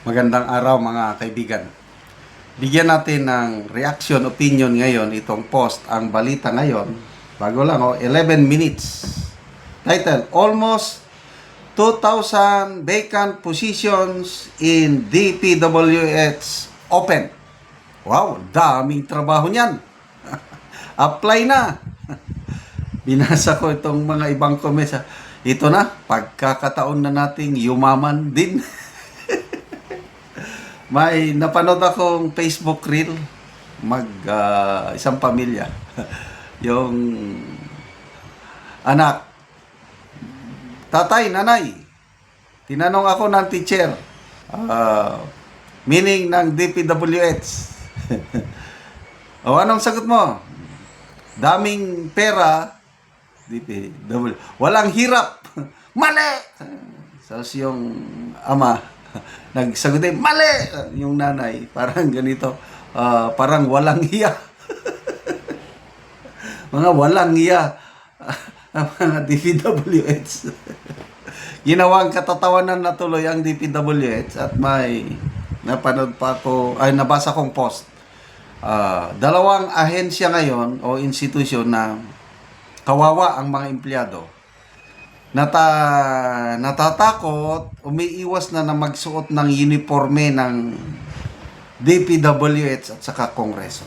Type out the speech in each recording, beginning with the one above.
Magandang araw mga kaibigan. Bigyan natin ng reaction, opinion ngayon itong post, ang balita ngayon. Bago lang 11 minutes. Title, Almost 2,000 vacant positions in DPWH open. Wow, daming trabaho niyan. Apply na. Binasa ko itong mga ibang comments. Ito na, pagkakataon na nating yumaman din. May napanood akong Facebook reel isang pamilya. Yung anak, tatay, nanay, tinanong ako ng teacher, meaning ng DPWH. O anong sagot mo? Daming pera, DPWH. Walang hirap. Mali! So yung ama, nagsagot din, mali! Yung nanay, parang ganito, parang walang hiya. Mga walang hiya. Ang mga DPWH. Ginawang katatawanan na tuloy ang DPWH at may napanood pa ako, nabasa kong post. Dalawang ahensya ngayon o institusyon na kawawa ang mga empleyado. Natatakot, umiiwas na magsuot ng uniforme ng DPWH at saka Kongreso.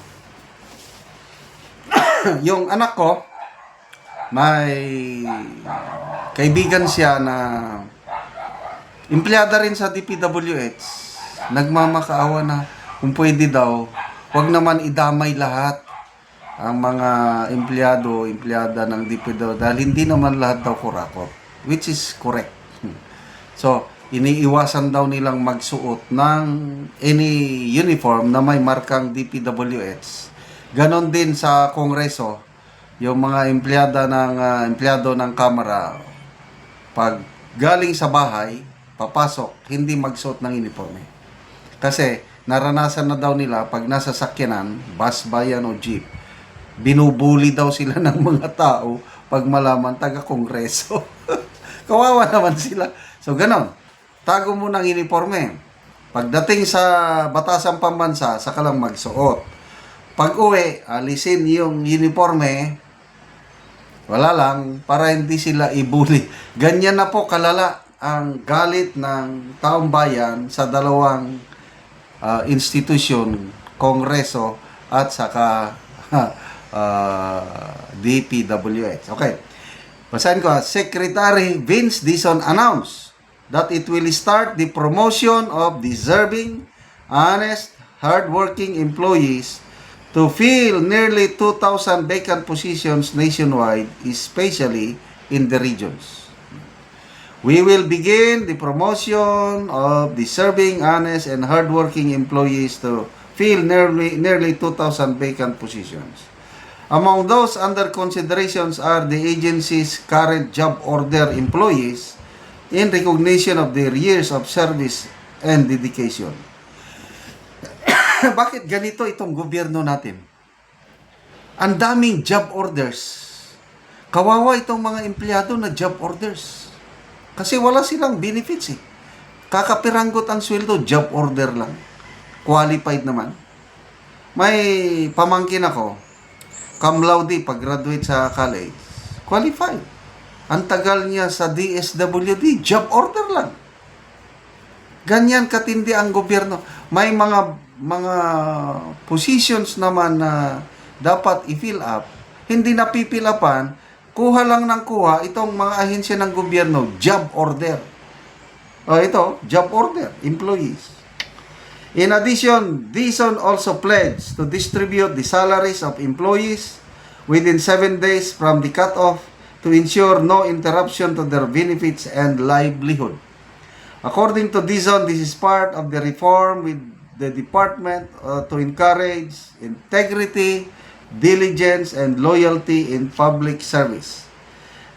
Yung anak ko, may kaibigan siya na empleyada rin sa DPWH. Nagmamakaawa na kung pwede daw, wag naman idamay lahat ang mga empleyada ng DPWH dahil hindi naman lahat daw kurakot, which is correct. So, iniiwasan daw nilang magsuot ng any uniform na may markang DPWH. Ganon din sa Kongreso, yung mga empleyado ng Kamara, pag galing sa bahay, papasok, hindi magsuot ng uniforme. Kasi naranasan na daw nila pag nasa sakyanan, bus, bayan o jeep, binubuli daw sila ng mga tao pag malaman taga-Kongreso. Kawawa naman sila. So, ganon. Tago mo ng uniforme. Pagdating sa batasang pambansa, saka lang magsuot. Pag uwi, alisin yung uniforme, wala lang, para hindi sila ibuli. Ganyan na po kalala ang galit ng taong bayan sa dalawang institusyon, Kongreso at saka DPWH. Okay. Basahin ko. Secretary Vince Dizon announced that it will start the promotion of deserving, honest, hardworking employees to fill nearly 2,000 vacant positions nationwide, especially in the regions. We will begin the promotion of deserving, honest, and hardworking employees to fill nearly 2,000 vacant positions. Among those under considerations are the agency's current job order employees in recognition of their years of service and dedication. Bakit ganito itong gobyerno natin? Ang daming job orders. Kawawa itong mga empleyado na job orders. Kasi wala silang benefits eh. Kakapiranggot ang sweldo, job order lang. Qualified naman. May pamangkin ako, cum laude, pag-graduate sa college, qualified. Ang tagal niya sa DSWD, job order lang. Ganyan katindi ang gobyerno. May mga positions naman na dapat i-fill up, hindi napipilapan, kuha lang ng kuha itong mga ahensya ng gobyerno, job order. Ito, job order, employees. In addition, Dizon also pledged to distribute the salaries of employees within 7 days from the cutoff to ensure no interruption to their benefits and livelihood. According to Dizon, this is part of the reform with the department to encourage integrity, diligence, and loyalty in public service.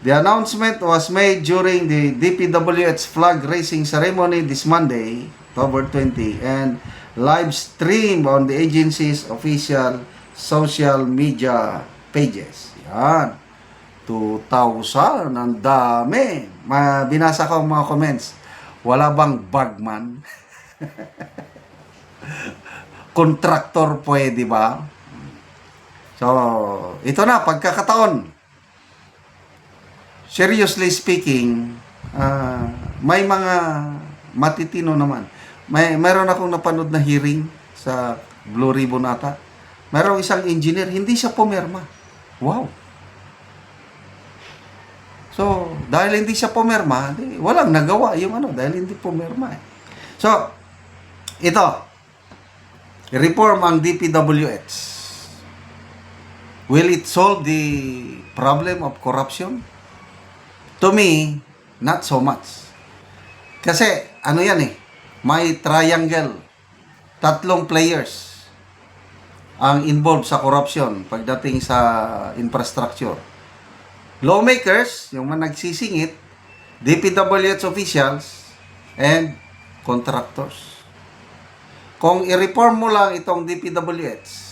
The announcement was made during the DPWH flag raising ceremony this Monday, October 20, and live stream on the agency's official social media pages. Yan. 2,000. Ang dami. Binasa ko ang mga comments. Wala bang bagman? Kontraktor pwede ba? So, ito na, pagkakataon. Seriously speaking, may mga matitino naman. Mayroon akong napanood na hearing sa Blue Ribbon ata. Mayroong isang engineer, hindi siya pumirma. Wow. So, dahil hindi siya pumirma, walang nagawa yung dahil hindi pumirma. So, ito, reform ang DPWH. Will it solve the problem of corruption? To me, not so much. Kasi, yan may triangle. 3 players ang involved sa corruption pagdating sa infrastructure. Lawmakers, yung mga nagsisingit, DPWH officials, and contractors. Kung i-reform mo lang itong DPWH,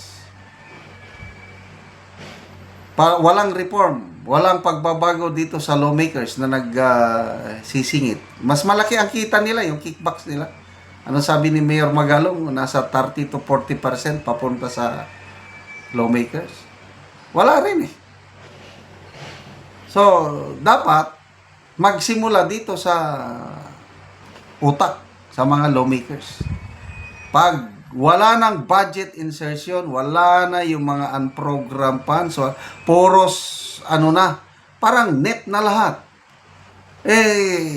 walang reform, walang pagbabago dito sa lawmakers na nagsisingit. Mas malaki ang kita nila, yung kickbacks nila. Ano sabi ni Mayor Magalong? Nasa 30 to 40% papunta sa lawmakers. Wala rin eh. So, dapat magsimula dito sa utak sa mga lawmakers. Pag wala nang budget insertion, wala na yung mga unprogrammed funds, so, puros parang net na lahat.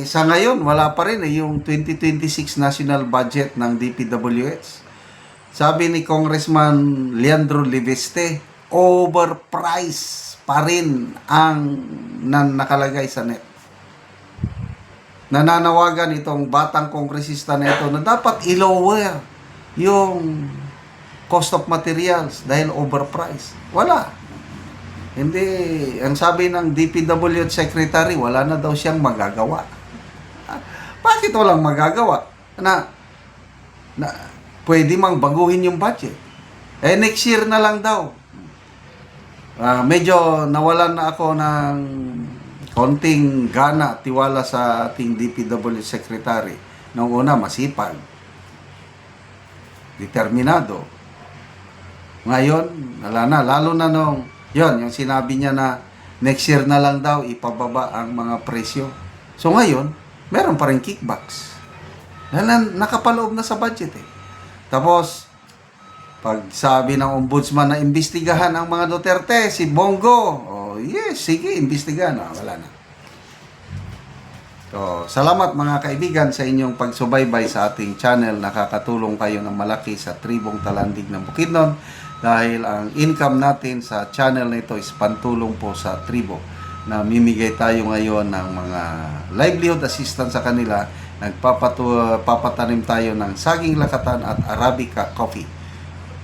Sa ngayon, wala pa rin yung 2026 national budget ng DPWH. Sabi ni Congressman Leandro Liveste, overpriced pa rin ang nakalagay sa net. Nananawagan itong batang kongresista na ito na dapat i-lower yung cost of materials dahil overpriced. Wala. Hindi, ang sabi ng DPWH Secretary, wala na daw siyang magagawa. Bakit walang magagawa? Na pwede mang baguhin yung budget. Next year na lang daw. Medyo nawalan na ako ng konting gana, tiwala sa ating DPWH Secretary. Noong una, masipag, determinado. Ngayon, wala na. Lalo na yung sinabi niya na next year na lang daw ipababa ang mga presyo. So ngayon, meron pa rin kickbacks. Nakapaloob na sa budget eh. Tapos, pag sabi ng ombudsman na imbestigahan ang mga Duterte, si Bongo, yes, sige, imbestigahan. Wala na. So, salamat mga kaibigan sa inyong pagsubaybay sa ating channel. Nakakatulong kayo ng malaki sa tribong Talandig ng Bukidnon dahil ang income natin sa channel na ito is pantulong po sa tribo. Namimigay tayo ngayon ng mga livelihood assistance sa kanila. Papatanim tayo ng saging lakatan at Arabica coffee.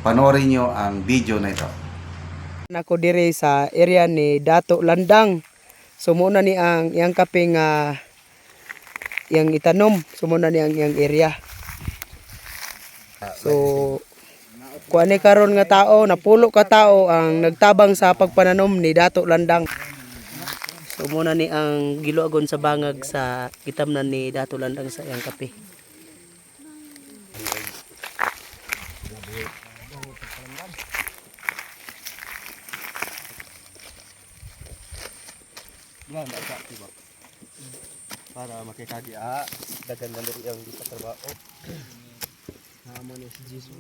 Panoorin nyo ang video na ito. Ako dire sa area ni Dato Landang. Sumuna ni ang iyang kaping yang itanom, sumuna ni ang iyang area. So kuan ni karon nga tao, napulo ka tao ang nagtabang sa pagpananom ni Dato Landang. Sumuna ni ang giluagon sa bangag sa kitamnan ni Dato Landang sa iyang kape. Para makikagi dagan na rin yung di pa trabaho. Naman si Jesus.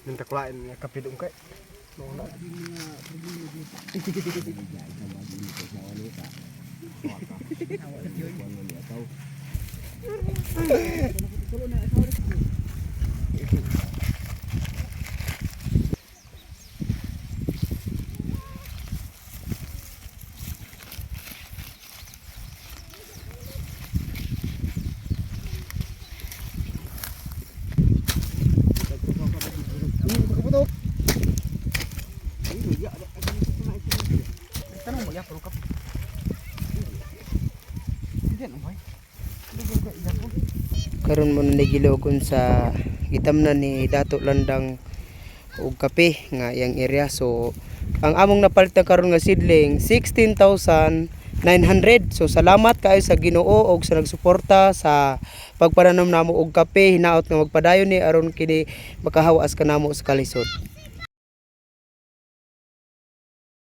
Minta kulain nga kapidong kay. Karon mo na gilugon sa gitamnan ni Dato Landang og kape nga iyang area. So ang among napalitan karon nga seedling 16,900. So salamat kaayo sa Ginoo og sa nagsuporta sa pagpananom namo og kape. Hinaot nga magpadayon ni aron kini makahawas kanamo sa kalisod.